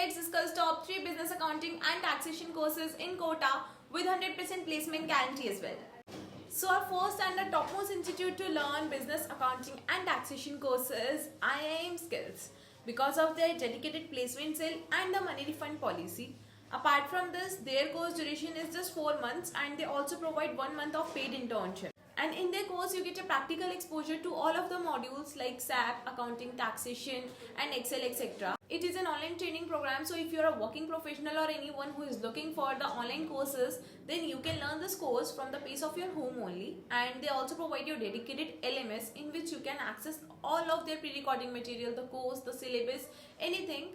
let's discuss top 3 business accounting and taxation courses in Kota with 100% placement guarantee as well. So our first and the topmost institute to learn business accounting and taxation courses, IIM Skills, because of their dedicated placement cell and the money refund policy. Apart from this, their course duration is just 4 months and they also provide 1 month of paid internship. And in their course, you get a practical exposure to all of the modules like SAP, accounting, taxation, and Excel, etc. It is an online training program, so if you are a working professional or anyone who is looking for the online courses, then you can learn this course from the pace of your home only. And they also provide you dedicated LMS in which you can access all of their pre-recording material, the course, the syllabus, anything.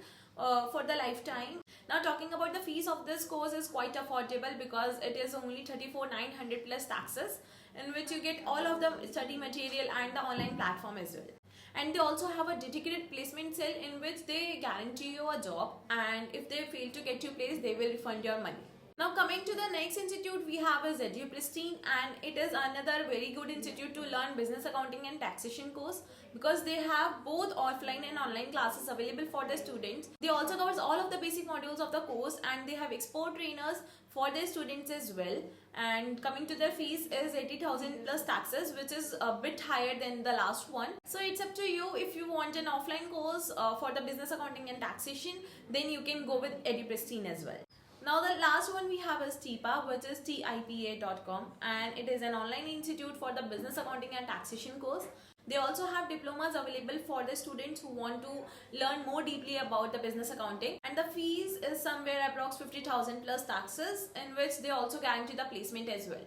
For the lifetime. Now talking about the fees of this course is quite affordable because it is only 34,900 plus taxes, in which you get all of the study material and the online platform as well. And they also have a dedicated placement cell in which they guarantee you a job, and if they fail to get you placed, they will refund your money. Now coming to the next institute we have is EduPristine, and it is another very good institute to learn business accounting and taxation course because they have both offline and online classes available for the students. They also covers all of the basic modules of the course and they have expert trainers for their students as well. And coming to their fees is 80,000 plus taxes, which is a bit higher than the last one. So it's up to you. If you want an offline course for the business accounting and taxation, then you can go with EduPristine as well. Now the last one we have is TIPA, which is tipa.com, and it is an online institute for the business accounting and taxation course. They also have diplomas available for the students who want to learn more deeply about the business accounting, and the fees is somewhere approx 50,000 plus taxes, in which they also guarantee the placement as well.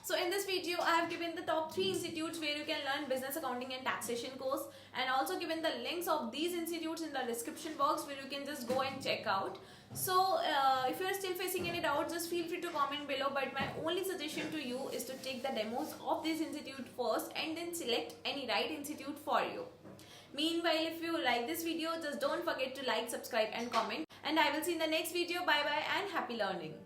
So in this video, I have given the top 3 institutes where you can learn business accounting and taxation course, and also given the links of these institutes in the description box where you can just go and check out. So if you are still facing any doubts, just feel free to comment below, but my only suggestion to you is to take the demos of this institute first and then select any right institute for you. Meanwhile, if you like this video, just don't forget to like, subscribe and comment, and I will see you in the next video. Bye bye and happy learning.